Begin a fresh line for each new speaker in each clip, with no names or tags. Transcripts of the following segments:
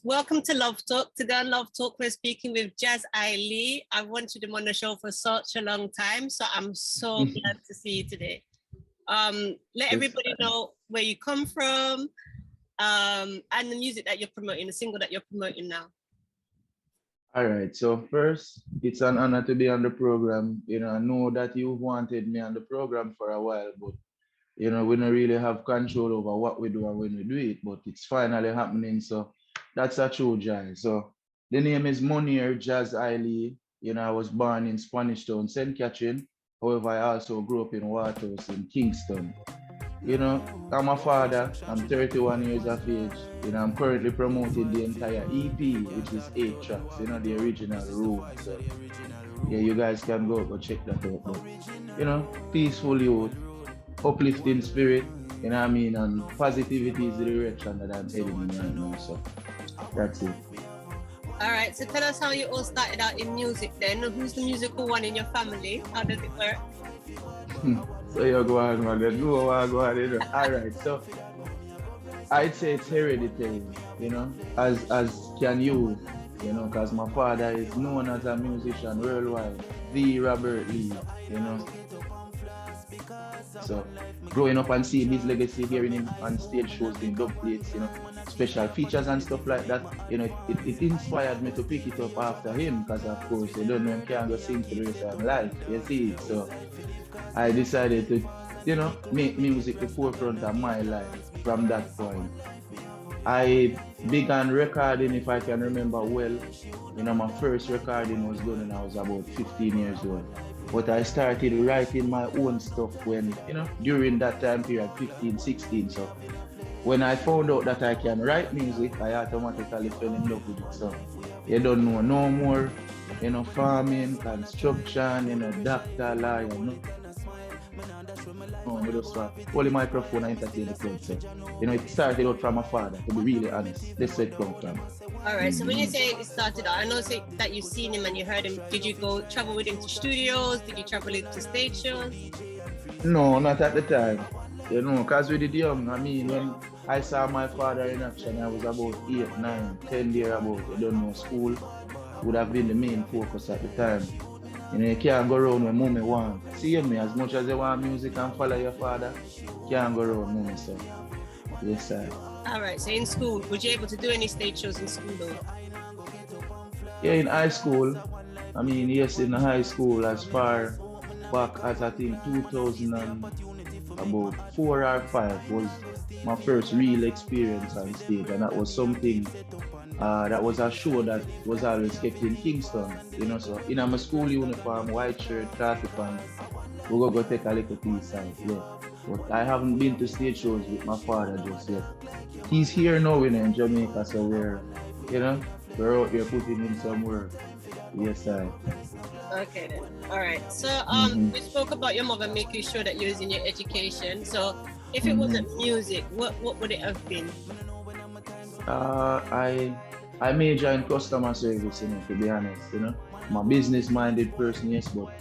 Welcome to Love Talk. Today on Love Talk, we're speaking with Jahzi. I wanted him on the show for such a long time, so I'm so glad to see you today. Let everybody know where you come from, and the music that you're promoting, the single that you're promoting now.
All right, so first, it's an honor to be on the program. I know that you've wanted me on the program for a while, but we don't really have control over what we do and when we do it, but it's finally happening. So that's a true joy. So the name is Munir Jahzi. I was born in Spanish Town, St. Catherine. However, I also grew up in Waterhouse in Kingston. I'm a father. I'm 31 years of age. I'm currently promoting the entire EP, which is 8 tracks, the original Room. So yeah, you guys can go check that out. But, peaceful youth, uplifting spirit, and positivity is the direction that I'm heading in right now. So that's it.
All right, so tell us how you all started out in music then. Who's the musical one in your family? How does it work?
So you go on, man. Go on. All right, so I'd say it's hereditary, as can you, because my father is known as a musician worldwide, the Robert Lee, So growing up and seeing his legacy, hearing him on stage shows, doing dub plates, special features and stuff like that, it inspired me to pick it up after him, because of course, you don't know him can't go sing for the rest of life, you see. So I decided to, make music the forefront of my life from that point. I began recording, if I can remember well. My first recording was done when I was about 15 years old. But I started writing my own stuff when, during that time period, 15, 16. So when I found out that I can write music, I automatically fell in love with it. So you don't know no more, farming, construction, doctor, lawyer, we just hold the microphone and entertain the crowd. So, it started out from my father, to be really honest. That's where it comes from.
All right, so when you say it started out, I know that you've seen him and you heard him. Did you go travel with him to studios? Did you travel with him to stage shows?
No, not at the time. Because we did young. When I saw my father in action, I was about 8, 9, 10 years about. School would have been the main focus at the time. You can't go around when mommy want. See me, as much as you want music and follow your father, you can't go around mommy, so yes, sir.
All right, so in school, were you able to do any stage shows in school though?
Yeah, in high school. Yes, in high school, as far back as I think 2000 and about 4 or 5 was my first real experience on stage, and that was something. That was a show that was always kept in Kingston, so in my school uniform, white shirt, khaki pants, we go take a little piece out, yeah. But I haven't been to stage shows with my father just yet. He's here now in Jamaica, so we're out here putting in some work. Yes, sir.
Okay then. All right. So we spoke about your mother making sure that you're using your education. So if it wasn't music, what would it have been?
I major in customer service, to be honest, I'm a business-minded person, yes, but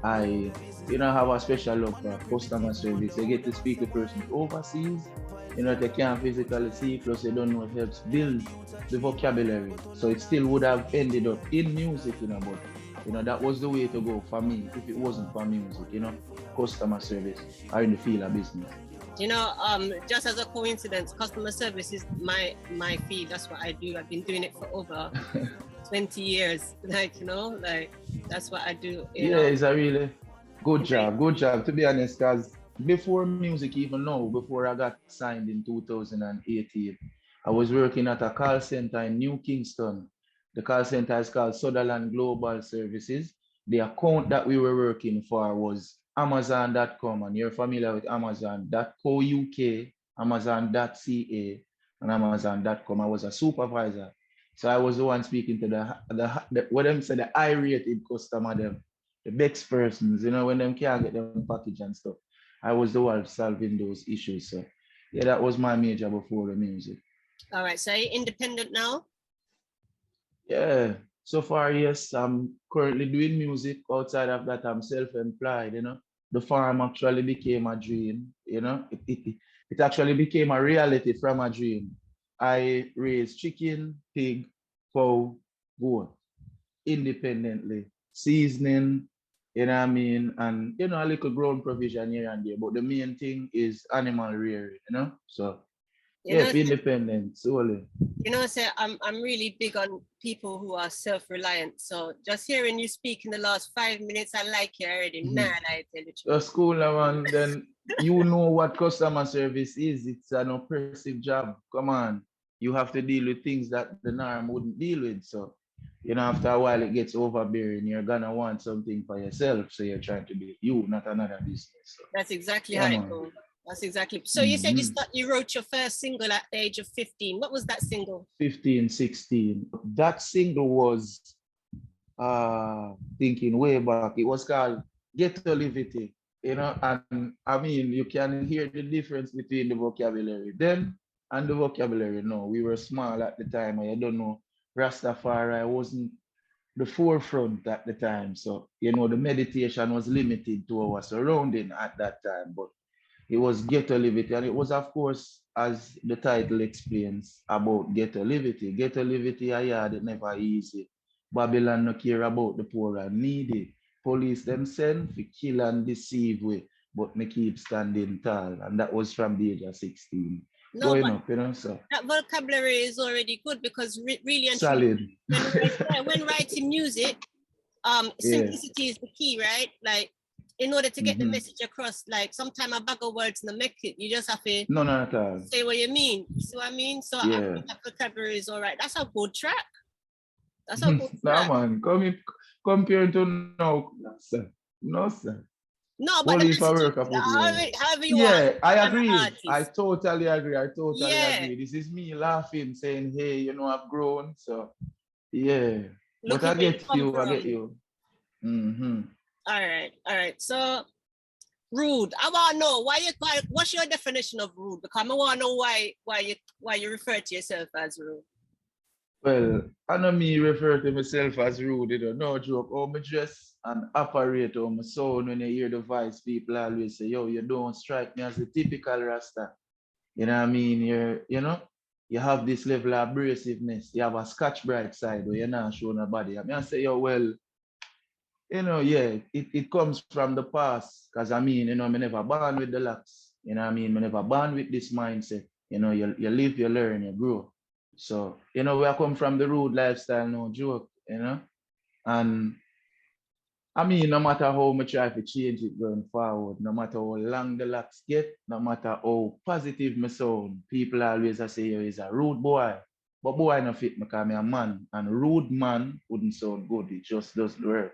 I, have a special love for customer service. I get to speak to persons overseas, they can't physically see, plus they don't know it helps build the vocabulary. So it still would have ended up in music, but, that was the way to go for me if it wasn't for music, customer service or in the field of business.
Just as a coincidence, customer service is my field. That's what I do. I've been doing it for over 20 years. That's what I do.
It's a really good job. Good job, to be honest, because before music, even now, before I got signed in 2018, I was working at a call center in New Kingston. The call center is called Sutherland Global Services. The account that we were working for was Amazon.com, and you're familiar with Amazon.co.uk, Amazon.ca, and Amazon.com. I was a supervisor. So I was the one speaking to the what them say, the high-rated customer, the best persons, when them can't get them package and stuff. I was the one solving those issues. So yeah, that was my major before the music.
All right, so are you independent now?
Yeah. So far, yes, I'm currently doing music. Outside of that, I'm self-employed, The farm actually became a dream, It actually became a reality from a dream I raise chicken, pig, cow, goat independently, seasoning, you know what I mean, and you know, a little grown provision here and there. But the main thing is animal rearing, you know. So
You
yeah,
know,
independent solely.
you know, say I'm really big on people who are self-reliant. So just hearing you speak in the last 5 minutes, I like you already. Nah, I tell you.
The school man, then you know what customer service is. It's an oppressive job. Come on. You have to deal with things that the norm wouldn't deal with. So, you know, after a while it gets overbearing. You're gonna want something for yourself. So you're trying to be you, not another business. So,
That's exactly
yeah,
how it
man.
goes. That's exactly. So you said you wrote your first single at the age of 15. What was that single?
15, 16. That single was thinking way back. It was called Ghetto Livity, you know, and I mean, you can hear the difference between the vocabulary then and the vocabulary now. We were small at the time. I don't know, Rastafari wasn't the forefront at the time. So, you know, the meditation was limited to our surrounding at that time. But it was ghetto livity, and it was, of course, as the title explains, about ghetto livity. Ghetto livity, I had it never easy. Babylon no care about the poor and needy. Police them send for kill and deceive we, but me keep standing tall, and that was from the age of 16.
No,
Growing
but
up, you know, so
that vocabulary is already good because really and
solid.
truly, when writing music,
Yeah.
simplicity is the key, right? Like, in order to get the message across, like sometimes a bag of words don't make it. You just have to
No, not at all.
say what you mean. You see what I mean? So I
Yeah.
think that vocabulary is all right. That's a good track. That's a good
Nah,
track.
man, compared to now, no, sir. No, sir.
No, but the
Only for
message,
work I put there.
however you
Yeah,
want
I
as an
agree.
artist.
I totally agree. I totally
Yeah.
agree. This is me laughing, saying, hey, you know, I've grown. So, yeah.
Look
But I
at where you
get
come
you. I
from.
get you. Mm-hmm.
All right. So rude. I want to know what's your definition of rude? Because I want to know why you refer to yourself as rude.
Well, I know me refer to myself as rude, you know, no joke. Oh, my dress and operate on my sound when you hear the voice, people always say, yo, you don't strike me as a typical Rasta. You know what I mean? You know, you have this level of abrasiveness. You have a scotch bright side where you're not showing nobody. I mean, I say, yo, well, you know, yeah, it comes from the past. Because I mean, you know, I never born with the locks. You know what I mean? I never born with this mindset. You know, you live, you learn, you grow. So, you know, we are come from the rude lifestyle, no joke, you know? And I mean, no matter how much I try to change it going forward, no matter how long the locks get, no matter how positive my sound, people always say you is a rude boy. But boy no fit me because me a man. And rude man wouldn't sound good. It just doesn't work.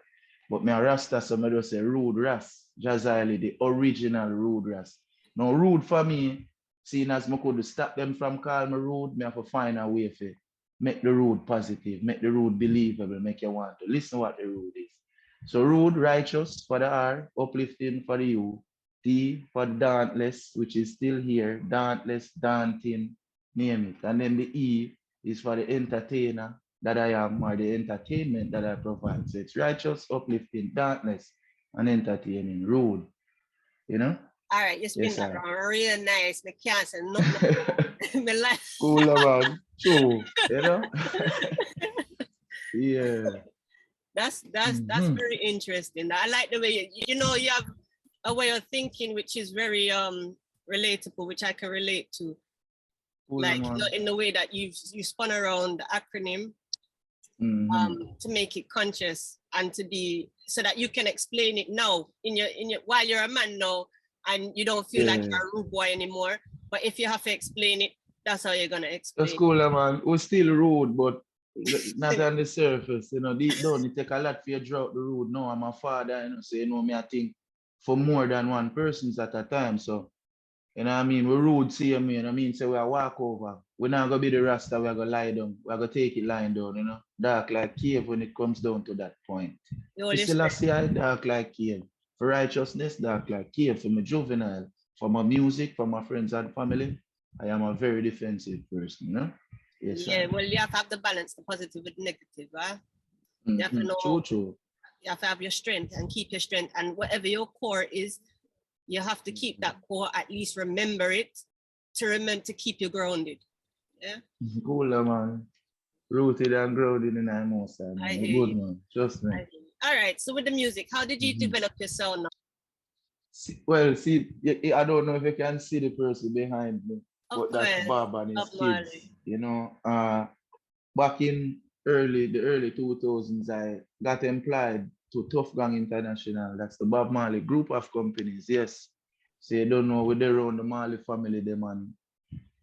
But me a Rasta, so I just say rude ras. Jahzi, the original rude ras. Now rude for me, seeing as I could stop them from calling me rude, me have to find a way to make the rude positive, make the rude believable, make you want to listen what the rude is. So rude, righteous for the R, uplifting for the U, D for dauntless, which is still here, dauntless, daunting, name it. And then the E is for the entertainer that I am, or the entertainment that I provide. So it's righteous, uplifting, dauntless, and entertaining, rude, you know?
All right, you spin that around real nice. Me can't say nothing. Me like
cool around, true, you know? Yeah.
That's very interesting. I like the way you know you have a way of thinking which is very relatable, which I can relate to.
Cool,
like you know, in the way that you spun around the acronym to make it conscious and to be so that you can explain it now in your while you're a man now and you don't feel like you're a rude boy anymore. But if you have to explain it, that's how you're gonna explain.
That's cool, man. We're still rude, but not on the surface. You know, deep down, it take a lot for you to drop the rude. No, I'm a father, you know, so you know me, I think for more than one persons at a time. So, you know what I mean? We're rude, see me, you know what I mean? So we walk over. We're not gonna be the Rasta, we're gonna lie down. We're gonna take it lying down, you know. Dark like cave when it comes down to that point. You still see I dark like cave. For righteousness, dark like cave. For my juvenile, for my music, for my friends and family, I am a very defensive person, you know? Yes,
yeah, well, you have to have the balance, the positive with the negative, right? You have to know,
true.
You have to have your strength and keep your strength. And whatever your core is, you have to keep that core, at least remember it, to keep you grounded. Yeah.
Cool, man. Rooted and grounded in our most, man.
I
We're
hear
good,
you.
man. Trust me.
All right. So with the music, how did you develop your sound now?
Well, see, I don't know if you can see the person behind me,
Of
but that's
course,
Bob and his
Bob
kids.
Marley.
You know, back in the early 2000s, I got employed to Tough Gang International. That's the Bob Marley group of companies. Yes. So you don't know where they run the Marley family, them and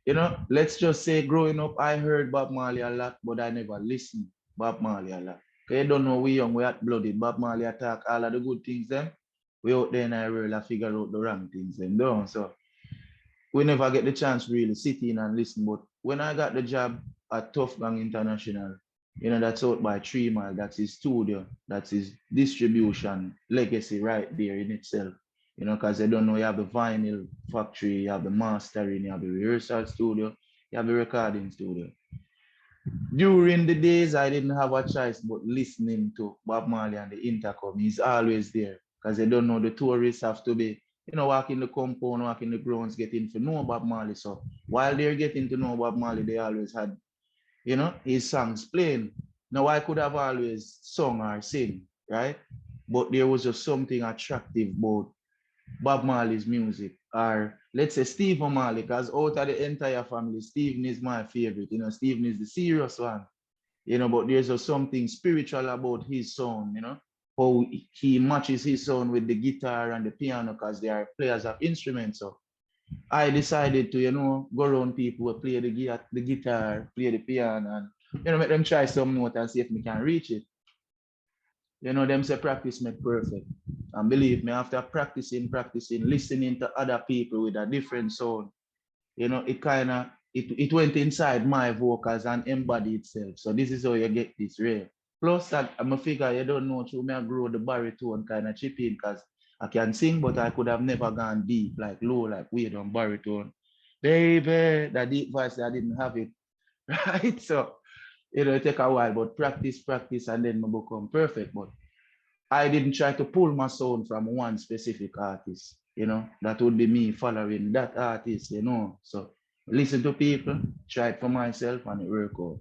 you know, let's just say growing up, I heard Bob Marley a lot, but I never listened Bob Marley a lot. Cause you don't know we young, we hot blooded. Bob Marley attack all of the good things them. We out there in our world I figure out the wrong things them down. So we never get the chance to really sit in and listen. But when I got the job at Tough Gang International, you know, that's out by 3 Mile, that's his studio, that's his distribution legacy right there in itself. You know, because they don't know you have the vinyl factory, you have the mastering, you have the rehearsal studio, you have the recording studio. During the days, I didn't have a choice but listening to Bob Marley and the intercom. He's always there because they don't know the tourists have to be, you know, walking the compound, walking the grounds, getting to know Bob Marley. So while they're getting to know Bob Marley, they always had, you know, his songs playing. Now I could have always sung or sing, right? But there was just something attractive about Bob Marley's music, or let's say Stephen Marley, because out of the entire family, Stephen is my favorite. You know, Stephen is the serious one, you know, but there's just something spiritual about his sound, you know, how he matches his sound with the guitar and the piano because they are players of instruments. So I decided to, you know, go around people who play the guitar, play the piano, and, you know, make them try some note and see if we can reach it. You know, them say practice make perfect. And believe me, after practicing, listening to other people with a different sound, you know, it went inside my vocals and embodied itself. So this is how you get this real. Plus that I'm a figure you don't know through me I grow the baritone kind of chip in because I can sing, but I could have never gone deep, like low, like weird on baritone. Baby, that deep voice, I didn't have it. Right? So, you know, it take a while, but practice, and then I become perfect. But I didn't try to pull my sound from one specific artist, you know, that would be me following that artist, you know. So listen to people, try it for myself, and it work out,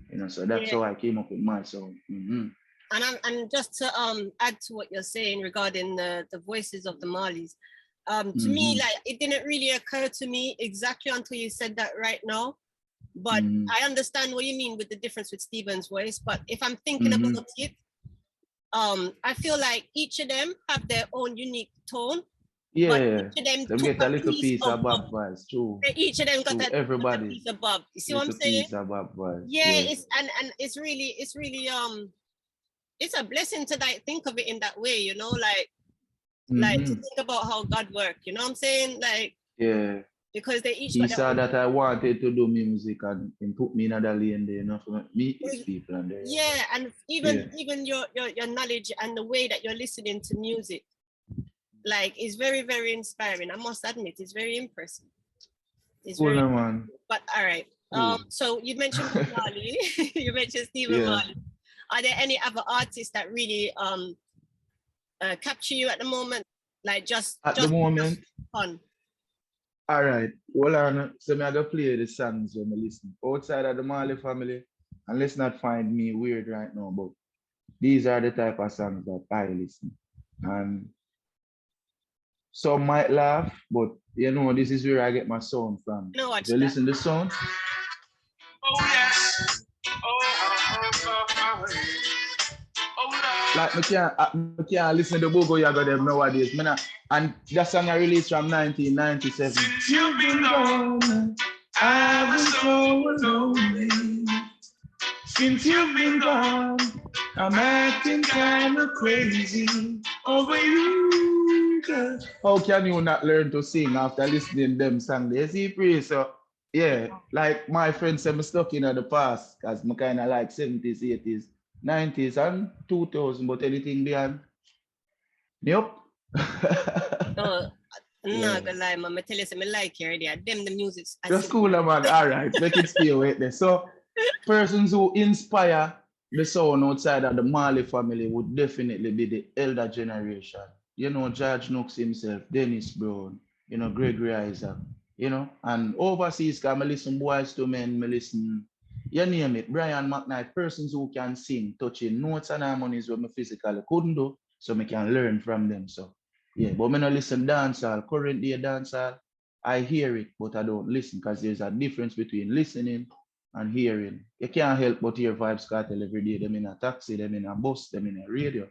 you know. So that's how I came up with my sound.
And just to add to what you're saying regarding the voices of the Marleys, to me, like it didn't really occur to me exactly until you said that right now. But I understand what you mean with the difference with Stephen's voice. But if I'm thinking about it, I feel like each of them have their own unique tone.
Yeah,
but each of them
get a little piece of
Bob
Bob voice too.
Each of them got a
Everybody.
piece of Bob. You see what I'm
Little
saying?
piece of Bob voice.
Yeah, it's and it's really it's a blessing to like think of it in that way, you know, like to think about how God worked, you know what I'm saying? Like because they each
he saw that I wanted to do music and put me in another lane there, you know, for meet these people and there.
Yeah, and even your knowledge and the way that you're listening to music, like is very, very inspiring. I must admit, it's very impressive. It's
cool,
very
man.
But all right. So you mentioned Marley, you mentioned Stephen Marley. Are there any other artists that really capture you at the moment? Like just
the moment.
Just fun.
All right. Well, on. So me I go play the songs when I listen. Outside of the Marley family, and let's not find me weird right now, but these are the type of songs that I listen. And some might laugh, but you know, this is where I get my sound from.
You know what?
If you listen to the sound.
Oh yes.
Like I can't listen to Bogo Yaga them nowadays. And that song I released from 1997.
Since you've been gone, I was so lonely. Since you've been gone, I'm acting kind of crazy over you.
How can you not learn to sing after listening to them songs? They see free. So yeah, like my friends say I'm stuck in the past because I kind of like 70s, 80s, 90s, and 2000, but anything beyond. Yep.
No, I'm not gonna lie, man. I tell you something like you already. Them the music.
That's cool, man. All right, make it stay right there. So persons who inspire the sound outside of the Marley family would definitely be the elder generation. You know, George Nooks himself, Dennis Brown, you know, Gregory Isaac, you know, and overseas, can I listen Boys to Men, I listen, you name it, Brian McKnight, persons who can sing, touching notes and harmonies what I physically couldn't do, so I can learn from them. So, yeah, but when I listen dancehall, current day dancehall, I hear it, but I don't listen because there's a difference between listening and hearing. You can't help but hear Vibes Cartel every day. Them in a taxi, them in a bus, them in a radio.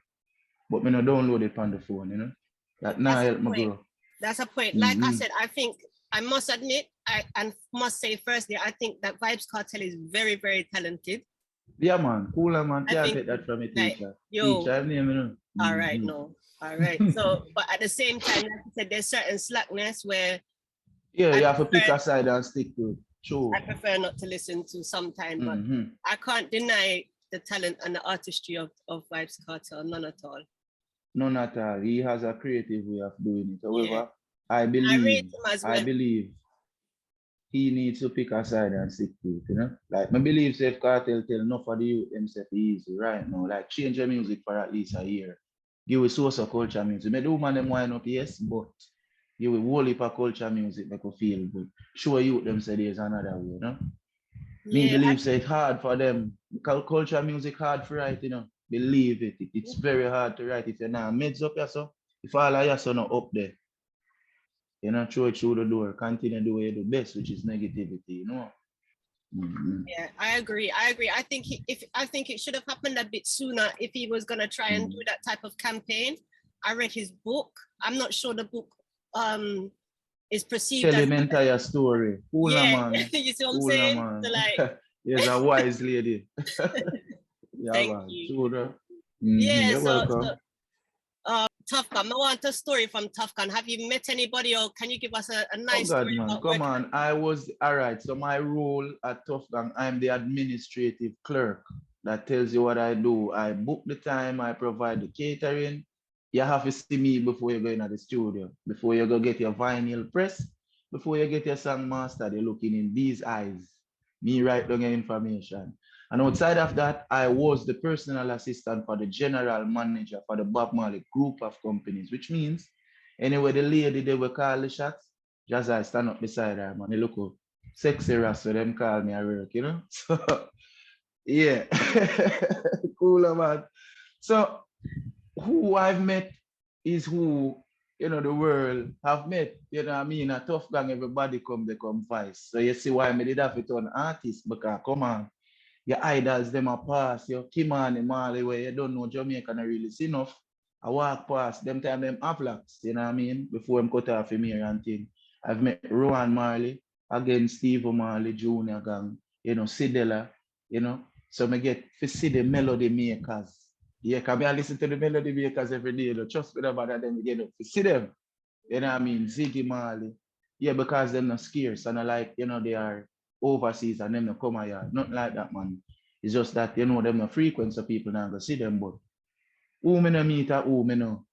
But when I download it on the phone, you know, that now help me grow.
That's a point. Like I said, I think I must admit, and must say firstly, I think that Vibes Cartel is very, very talented.
Yeah, man, cooler man. Can't take that from a teacher.
Like, yo,
teacher name, you know.
All right, no, all right. So, but at the same time, like I said, there's certain slackness where
you have to pick a side and stick to it. True.
I prefer not to listen to sometimes, but I can't deny the talent and the artistry of Vibes Cartel, none at all.
None at all. He has a creative way of doing it. However, I believe he needs to pick a side and stick to it, you know? Like, I believe Safe Cartel tell enough of the youth themselves easy right now. Like, change your music for at least a year. Give a source of culture music. I do man them wind up, yes, but give a whole heap of culture music make you feel good. Show youth them say there's another way, you know? Me believe say it's hard for them. Culture music hard to write, you know? Believe it. It's very hard to write if you're not meds up yourself. If all of your son are up there, you know, throw it through the door, continue the way you do best, which is negativity, you know.
Yeah, I agree. I think it should have happened a bit sooner if he was gonna try and do that type of campaign. I read his book. I'm not sure the book is perceived
Tell him entire story. Cooler man.
You see what I'm saying?
Man.
So like,
he's a wise lady. Yeah,
thank
man.
you.
Yeah, you're welcome.
Tough Gun. I want a story from Tough Gun. Have you met anybody, or can you give us a nice story?
Man. Come on. I was all right. So my role at Tough Gun, I'm the administrative clerk that tells you what I do. I book the time, I provide the catering. You have to see me before you go into the studio, before you go get your vinyl press, before you get your song master. They're looking in these eyes. Me write down your information. And outside of that, I was the personal assistant for the general manager for the Bob Marley group of companies, which means anyway, the lady they will call the shots, just I stand up beside her, man. They look up sexy ras, so them call me a work, you know? So, yeah, cool, man. So, who I've met is who, you know, the world have met, you know what I mean? A Tough Gang, everybody come, they come vice. So, you see why I did have to an artist, because come on. Your idols, them a pass, your Kimani, Marley, where you don't know Jamaica not really see enough. I walk past, them time them avlogs, you know what I mean? Before I'm cut off from here and thing. I've met Rowan Marley, again Steve Marley, Junior Gang, you know, Sidella, you know. So I get to see the melody makers. Yeah, because I listen to the melody makers every day, you know, trust me about that, then we get up to see them. You know what I mean? Ziggy Marley. Yeah, because they're not scarce and I like, you know, they are overseas and them no come here. Nothing like that, man. It's just that, you know, them no frequent, so people now go see them, but who me no meet or who me no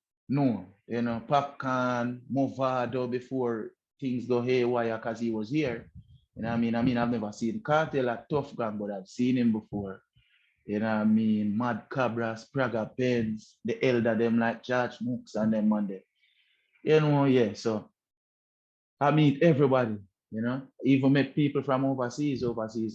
you know, Popcorn, Movado before things go haywire because he was here. You know what I mean? I've never seen Cartel at Tough Gang, but I've seen him before. You know what I mean? Mad Cabras, Praga Pens, the elder them like George Mooks and them on there. You know, yeah, so I meet everybody. You know, even met people from overseas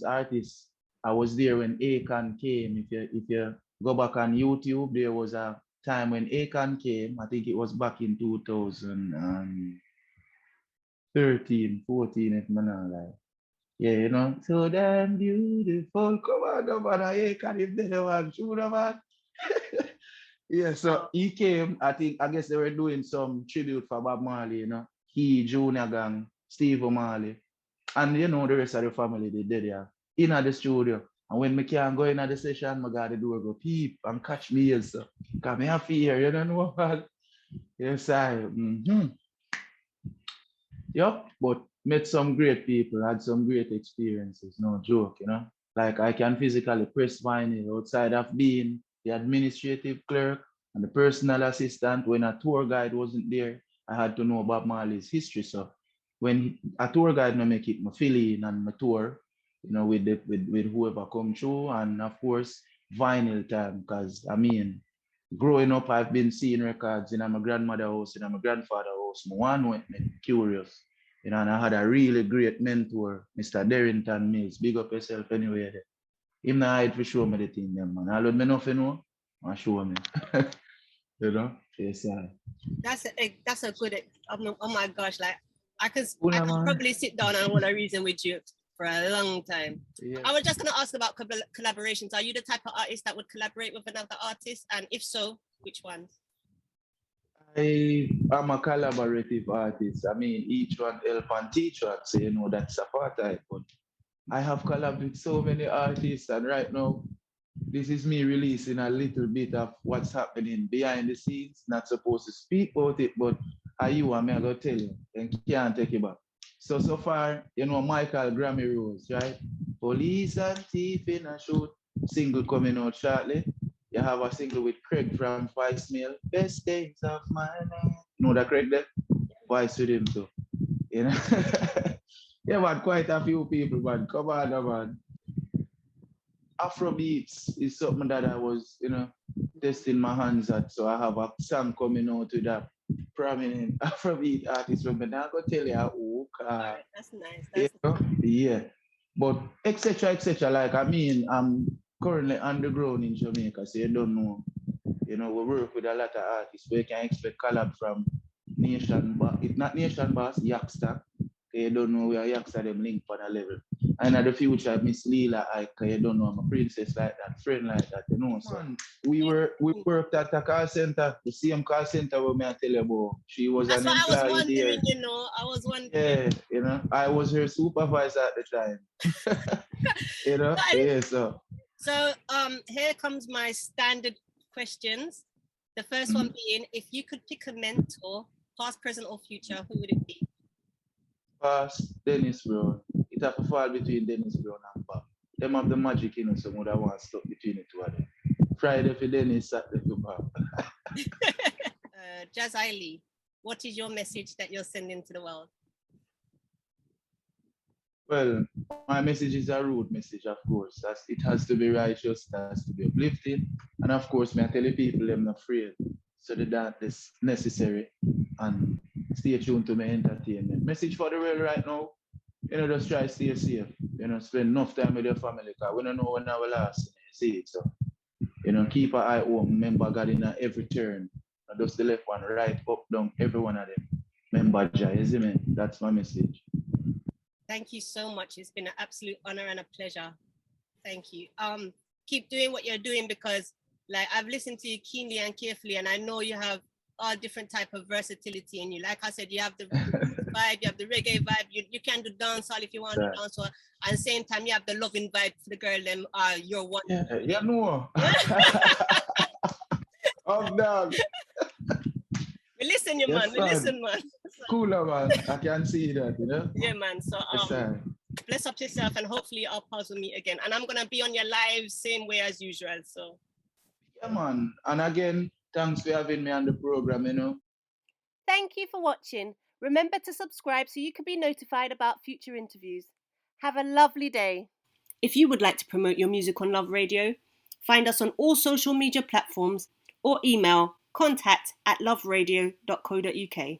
artists. I was there when Akon came. If you go back on YouTube, there was a time when Akon came. I think it was back in 2013, 14, if I'm not like. Yeah, you know, so damn beautiful. Come on, no man, Akon if they don't want shoot man. Yeah, so he came. I guess they were doing some tribute for Bob Marley, you know. He, Junior Gang, Steve Marley. And you know the rest of the family they did there in the studio. And when I can't go in the session, I got the door go peep and catch me here. So because I have fear, you don't know what. Yes, Yep, but met some great people, had some great experiences, no joke, you know. Like I can physically press vinyl outside of being the administrative clerk and the personal assistant. When a tour guide wasn't there, I had to know about Marley's history. So when a tour guide no make it, my fill in and my tour, you know, with whoever come through, and of course vinyl time, because I mean, growing up, I've been seeing records in my grandmother's house, in my grandfather's house. I want to curious. You know, and I had a really great mentor, Mr. Darrington Mills. Big up yourself anyway. There. Him not hide for show me the thing, them, man. All of me nothing know, and show me. You know? Yes,
That's a good, oh my gosh, like I could
man.
probably sit down and want to reason with you for a long time.
Yeah.
I was just going to ask about collaborations. Are you the type of artist that would collaborate with another artist? And if so, which ones?
I'm a collaborative artist. I mean, each one help and teach one, so you know that's a part of it. But I have collabed with so many artists, and right now, this is me releasing a little bit of what's happening behind the scenes. Not supposed to speak about it, but are you and me, I gotta tell you, and can't take it back. So far, you know, Michael Grammy Rose, right? Police and Thief in a Shoot single coming out shortly. You have a single with Craig from Vice Mail, Best Days of My Life. Know that Craig there? Vice with him too. You know? Yeah, man, quite a few people, man. Come on, man. Afrobeats is something that I was, you know, testing my hands at. So I have a song coming out with that prominent Afrobeat artist from me. Now I go tell you who.
That's nice. That's
nice. Yeah. But etc. Like I mean, I'm currently underground in Jamaica, so you don't know. You know, we work with a lot of artists. We can expect collab from Nation Boss. It's not Nation Boss, Yaksta. You don't know where Yaksta them link for the level. And in the future, Miss Leela, you don't know, I'm a princess like that, friend like that, you know. So we worked at a call center, the same call center where I tell you about. She was
That's
an
what
employee
I was wondering,
there.
you know. I was wondering.
Yeah, you know, I was her supervisor at the time. You know, yeah, so.
So here comes my standard questions. The first one being, if you could pick a mentor, past, present, or future, who would it be?
Past, Dennis Brown. It have to fall between Dennis Brown and Bob. Them have the magic, you know, so I want to stop between the two of them. Friday for Dennis, Saturday for Bob.
Jahzi, what is your message that you're sending to the world?
Well, my message is a road message, of course. It has to be righteous, it has to be uplifting. And of course, I tell the people I'm not afraid. So that is necessary. And stay tuned to my entertainment. Message for the world right now, you know, just try to stay safe. You know, spend enough time with your family, because we don't know when I will last. See it. So, you know, keep an eye open. Remember God in every turn. Not just the left one, right, up, down, every one of them. Remember Jah, you see me? That's my message.
Thank you so much. It's been an absolute honor and a pleasure. Thank you. Keep doing what you're doing, because like I've listened to you keenly and carefully, and I know you have all different type of versatility in you. Like I said, you have the vibe, you have the reggae vibe, you can do dancehall if you want to do dancehall. At the same time, you have the loving vibe for the girl, them you're one.
Yeah, you know. Oh, dog.
We listen, you man. We listen, man.
Cooler, man. I can see that, you know?
Yeah, man. So bless up yourself, and hopefully our paths will meet again. And I'm gonna be on your live same way as usual. So
yeah, man. And again, thanks for having me on the program, you know.
Thank you for watching. Remember to subscribe so you can be notified about future interviews. Have a lovely day.
if you would like to promote your music on Love Radio, find us on all social media platforms or email contact@loveradio.co.uk.